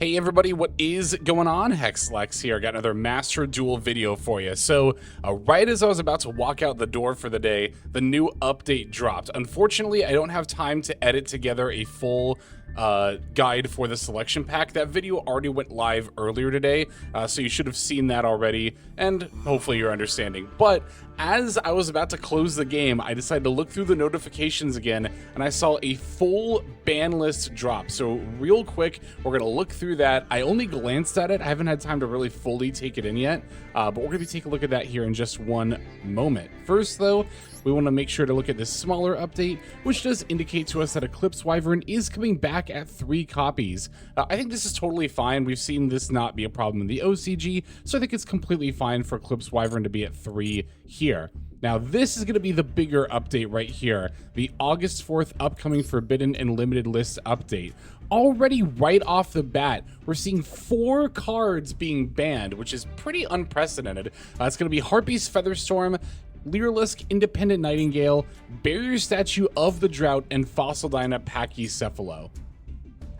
Hey everybody, what is going on? Hexlex here. Got another Master Duel video for you. So, right as I was about to walk out the door for the day, the new update dropped. Unfortunately, I don't have time to edit together a full guide for the selection pack. That video already went live earlier today, so you should have seen that already, and hopefully you're understanding. But as I was about to close the game, I decided to look through the notifications again, and I saw a full ban list drop. So real quick, we're gonna look through that. I only glanced at it. I haven't had time to really fully take it in yet, but we're gonna be taking a look at that here in just one moment. First though, we want to make sure to look at this smaller update, which does indicate to us that Eclipse Wyvern is coming back at 3 copies. I think this is totally fine. We've seen this not be a problem in the OCG, so I think it's completely fine for Eclipse Wyvern to be at 3 here. Now, this is going to be the bigger update right here, the August 4th upcoming Forbidden and Limited List update. Already right off the bat, we're seeing 4 cards being banned, which is pretty unprecedented. It's going to be Harpy's Featherstorm, Lyrilusk Independent Nightingale, Barrier Statue of the Drought, and Fossildyna Pachycephalo.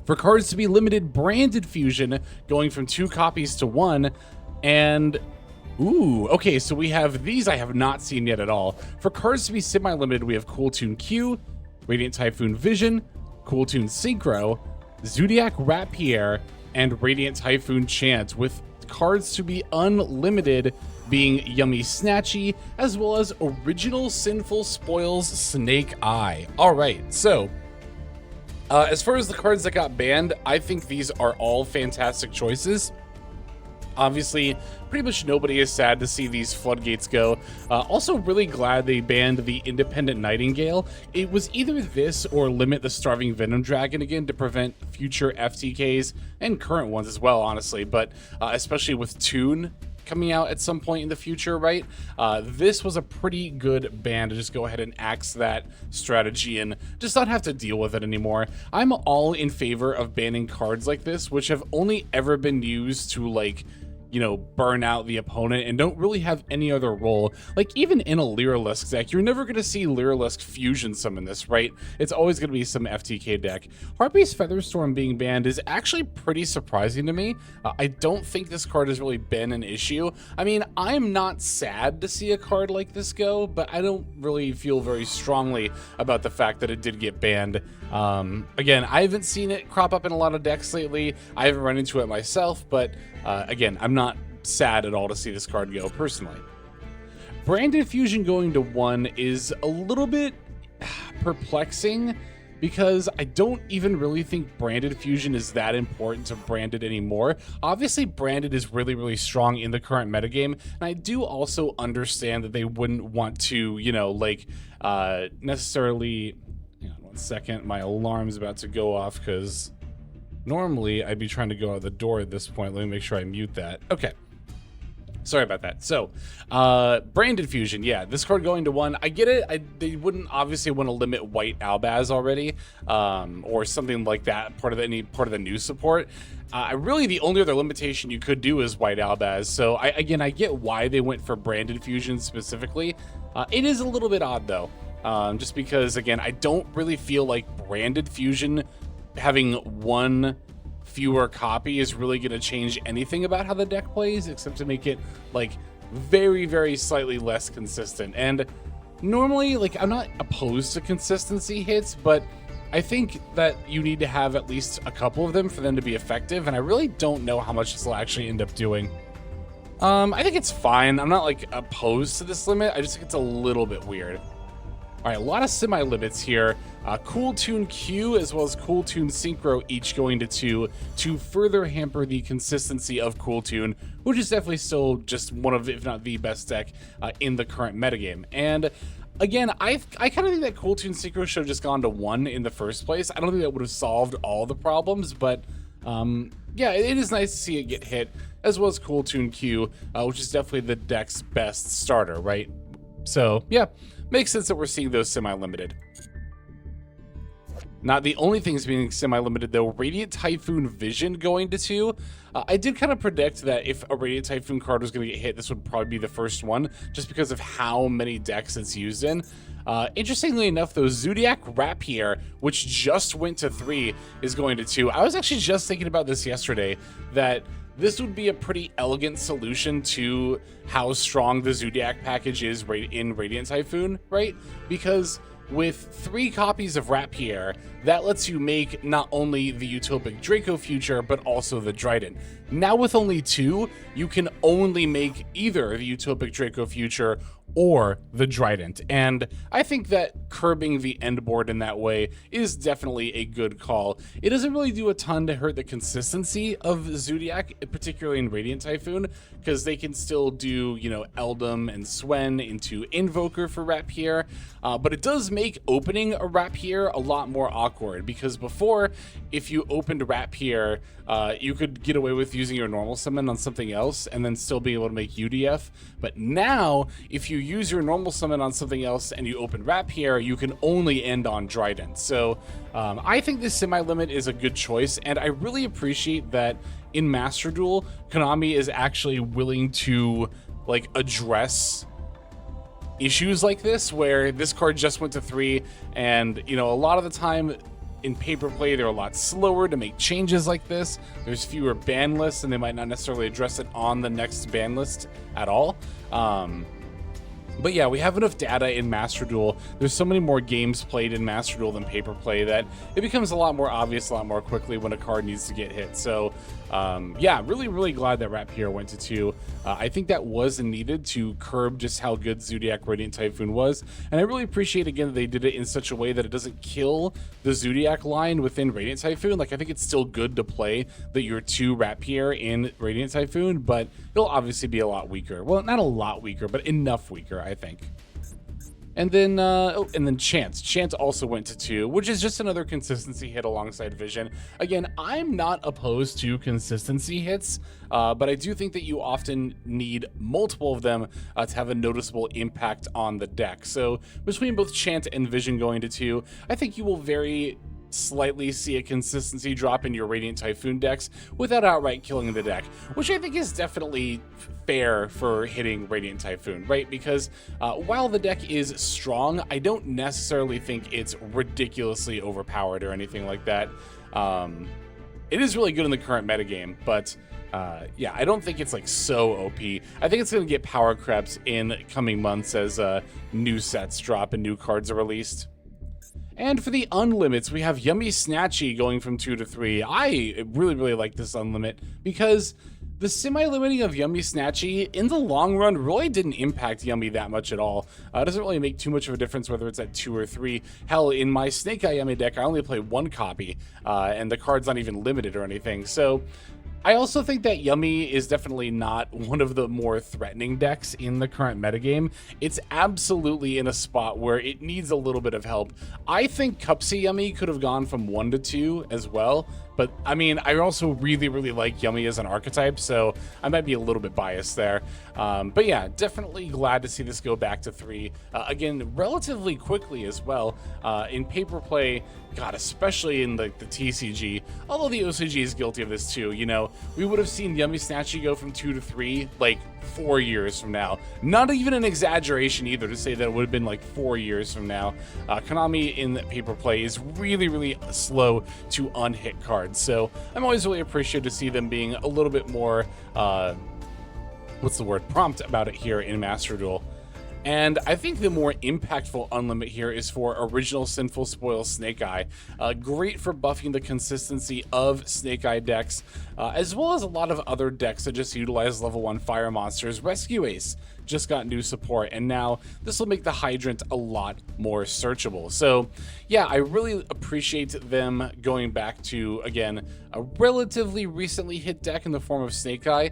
For cards to be limited, Branded Fusion going from 2 copies to 1, and ooh, okay, so we have these I have not seen yet at all. For cards to be semi-limited, we have Cool Toon Q, Radiant Typhoon Vision, Cool Toon Synchro, Zoodiac Rapier, and Radiant Typhoon Chant, with cards to be unlimited being Yummy Snatchy, as well as Original Sinful Spoils Snake Eye. Alright, so as far as the cards that got banned, I think these are all fantastic choices. Obviously, pretty much nobody is sad to see these floodgates go. Also really glad they banned the Independent Nightingale. It was either this or limit the Starving Venom Dragon again to prevent future FTKs and current ones as well, honestly. But especially with Toon coming out at some point in the future, right? This was a pretty good ban to just go ahead and axe that strategy and just not have to deal with it anymore. I'm all in favor of banning cards like this, which have only ever been used to, like, you know, burn out the opponent and don't really have any other role. Like, even in a Lyrilusk deck, you're never going to see Lyrilusk fusion summon this, right? It's always going to be some FTK deck. Harpy's Featherstorm being banned is actually pretty surprising to me. I don't think this card has really been an issue. I mean, I'm not sad to see a card like this go, but I don't really feel very strongly about the fact that it did get banned. Again, I haven't seen it crop up in a lot of decks lately. I haven't run into it myself, but again, I'm not sad at all to see this card go personally. Branded Fusion going to 1 is a little bit perplexing because I don't even really think Branded Fusion is that important to Branded anymore. Obviously, Branded is really, really strong in the current metagame, and I do also understand that they wouldn't want to, you know, like, necessarily. Hang on 1 second, my alarm's about to go off because normally I'd be trying to go out the door at this point. Let me make sure I mute that. Okay. Sorry about that. So, Branded Fusion, yeah, this card going to 1, I get it. They wouldn't obviously want to limit White Albaz already, or something like that, part of the new support. Really, the only other limitation you could do is White Albaz. So, I get why they went for Branded Fusion specifically. It is a little bit odd, though, just because, again, I don't really feel like Branded Fusion having 1 fewer copy is really going to change anything about how the deck plays, except to make it, like, very, very slightly less consistent. And normally, like, I'm not opposed to consistency hits, but I think that you need to have at least a couple of them for them to be effective, and I really don't know how much this will actually end up doing. I think it's fine. I'm not, like, opposed to this limit. I just think it's a little bit weird. All right, a lot of semi-limits here. Cool Toon Q as well as Cool Toon Synchro each going to 2 to further hamper the consistency of Cool Toon, which is definitely still just one of, if not the best deck in the current metagame. And again, I kind of think that Cool Toon Synchro should have just gone to 1 in the first place. I don't think that would have solved all the problems, but yeah, it is nice to see it get hit, as well as Cool Toon Q, which is definitely the deck's best starter, right? So yeah, makes sense that we're seeing those semi-limited. Not the only things being semi-limited though, Radiant Typhoon Vision going to 2. I did kind of predict that if a Radiant Typhoon card was going to get hit, this would probably be the first one, just because of how many decks it's used in. Interestingly enough though, Zoodiac Rapier, which just went to 3, is going to 2. I was actually just thinking about this yesterday, that this would be a pretty elegant solution to how strong the Zoodiac package is in Radiant Typhoon, right? Because with 3 copies of Rapier, that lets you make not only the Utopic Draco Future, but also the Dryden. Now with only 2, you can only make either the Utopic Draco Future or the Trident, and I think that curbing the end board in that way is definitely a good call. It doesn't really do a ton to hurt the consistency of Zoodiac, particularly in Radiant Typhoon, because they can still do, you know, Eldum and Swen into Invoker for Rapier, but it does make opening a Rapier a lot more awkward, because before, if you opened Rapier, you could get away with using your normal summon on something else and then still be able to make UDF, but now, if you use your normal summon on something else and you open Rapier, you can only end on Trident. So I think this semi-limit is a good choice, and I really appreciate that in Master Duel, Konami is actually willing to like address issues like this, where this card just went to 3, and you know, a lot of the time in paper play they're a lot slower to make changes like this. There's fewer ban lists, and they might not necessarily address it on the next ban list at all. But yeah, we have enough data in Master Duel. There's so many more games played in Master Duel than paper play that it becomes a lot more obvious a lot more quickly when a card needs to get hit. So yeah, really glad that Rapier went to 2. I think that was needed to curb just how good Zoodiac Radiant Typhoon was, and I really appreciate again that they did it in such a way that it doesn't kill the Zoodiac line within Radiant Typhoon. Like, I think it's still good to play the your 2 Rapier in Radiant Typhoon, but it'll obviously be a lot weaker. Well, not a lot weaker, but enough weaker, I think. And then Chance also went to 2, which is just another consistency hit alongside Vision. Again, I'm not opposed to consistency hits, but I do think that you often need multiple of them to have a noticeable impact on the deck. So between both Chant and Vision going to 2, I think you will very slightly see a consistency drop in your Radiant Typhoon decks without outright killing the deck, which I think is definitely fair for hitting Radiant Typhoon, right? Because while the deck is strong, I don't necessarily think it's ridiculously overpowered or anything like that. It is really good in the current metagame, but yeah, I don't think it's like so OP. I think it's going to get power creeps in coming months as new sets drop and new cards are released. And for the unlimits, we have Yummy Snatchy going from 2 to 3. I really like this unlimit because the semi-limiting of Yummy Snatchy in the long run really didn't impact Yummy that much at all. It doesn't really make too much of a difference whether it's at 2 or 3. Hell, in my Snake Eye Yummy deck, I only play 1 copy, and the card's not even limited or anything. So I also think that Yummy is definitely not one of the more threatening decks in the current metagame. It's absolutely in a spot where it needs a little bit of help. I think Cupsy Yummy could have gone from 1 to 2 as well, but I mean, I also really like Yummy as an archetype, so I might be a little bit biased there. But yeah, definitely glad to see this go back to 3. Again, relatively quickly as well. In paper play, God, especially in the TCG, although the OCG is guilty of this too, you know, we would have seen Yummy Snatchy go from 2 to 3 like 4 years from now. Not even an exaggeration either to say that it would have been like 4 years from now. Konami in paper play is really slow to unhit cards, so I'm always really appreciative to see them being a little bit more what's the word, prompt about it here in Master Duel. And I think the more impactful unlimit here is for Original Sinful Spoil Snake Eye. Great for buffing the consistency of Snake Eye decks, as well as a lot of other decks that just utilize level 1 fire monsters. Rescue Ace just got new support, and now this will make the Hydrant a lot more searchable. So yeah, I really appreciate them going back to, again, a relatively recently hit deck in the form of Snake Eye.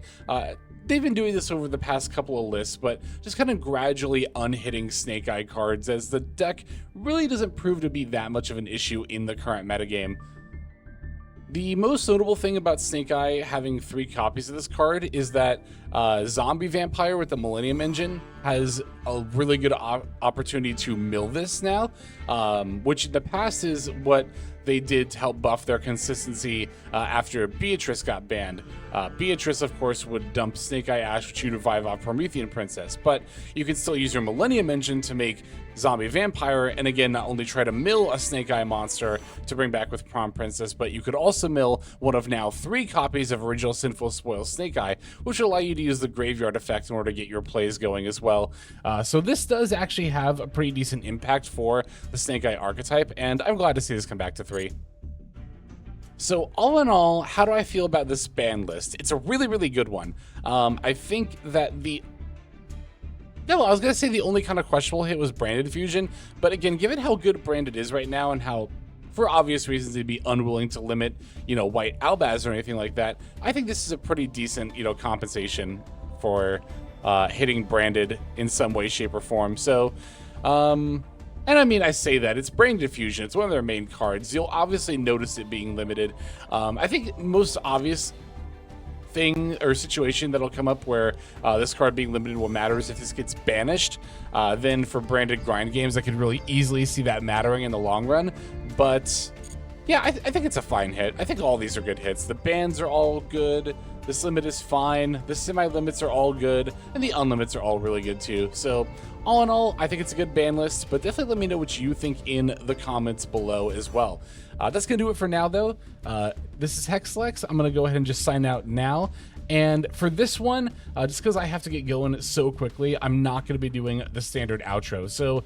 They've been doing this over the past couple of lists, but just kind of gradually unhitting Snake Eye cards, as the deck really doesn't prove to be that much of an issue in the current metagame. The most notable thing about Snake Eye having 3 copies of this card is that Zombie Vampire with the Millennium Engine has a really good opportunity to mill this now, which in the past is what they did to help buff their consistency after Beatrice got banned. Beatrice, of course, would dump Snake Eye Ash, which you'd revive off Promethean Princess, but you can still use your Millennium Engine to make Zombie Vampire, and again, not only try to mill a Snake Eye monster to bring back with Prom Princess, but you could also mill one of now 3 copies of original Sinful Spoil Snake Eye, which will allow you to use the Graveyard effect in order to get your plays going as well. So this does actually have a pretty decent impact for the Snake Eye archetype, and I'm glad to see this come back to 3. So all in all, how do I feel about this ban list? It's a really, really good one. I think that I was going to say the only kind of questionable hit was Branded Fusion, but again, given how good Branded is right now and how, for obvious reasons, they'd be unwilling to limit, White Albaz or anything like that, I think this is a pretty decent, compensation for hitting Branded in some way, shape, or form. So, and I mean, I say that, it's Branded Fusion, it's one of their main cards. You'll obviously notice it being limited. I think most obvious thing or situation that'll come up where this card being limited will matter is if this gets banished. Then for branded grind games, I could really easily see that mattering in the long run. But yeah, I think it's a fine hit. I think all these are good hits. The bans are all good. This limit is fine. The semi-limits are all good. And the unlimits are all really good too. So all in all, I think it's a good ban list, but definitely let me know what you think in the comments below as well. That's going to do it for now, though. This is Hexlex. I'm going to go ahead and just sign out now. And for this one, just because I have to get going so quickly, I'm not going to be doing the standard outro. So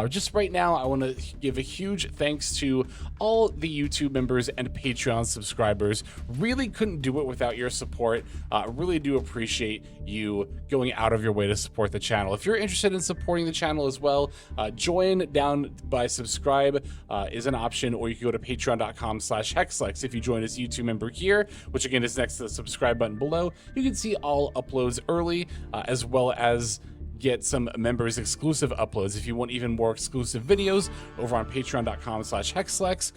just right now, I want to give a huge thanks to all the YouTube members and Patreon subscribers. Really couldn't do it without your support. Really do appreciate you going out of your way to support the channel. If you're interested in supporting the channel as well, join down by subscribe is an option, or you can go to patreon.com/Hexlex. If you join as a YouTube member here, which again is next to the subscribe button below, you can see all uploads early, as well as get some members exclusive uploads. If you want even more exclusive videos, over on patreon.com/Hexlex,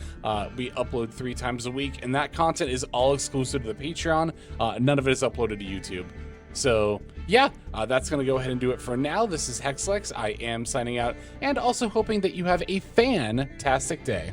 we upload 3 times a week, and that content is all exclusive to the Patreon. None of it is uploaded to YouTube. So yeah, that's going to go ahead and do it for now. This is Hexlex. I am signing out, and also hoping that you have a fantastic day.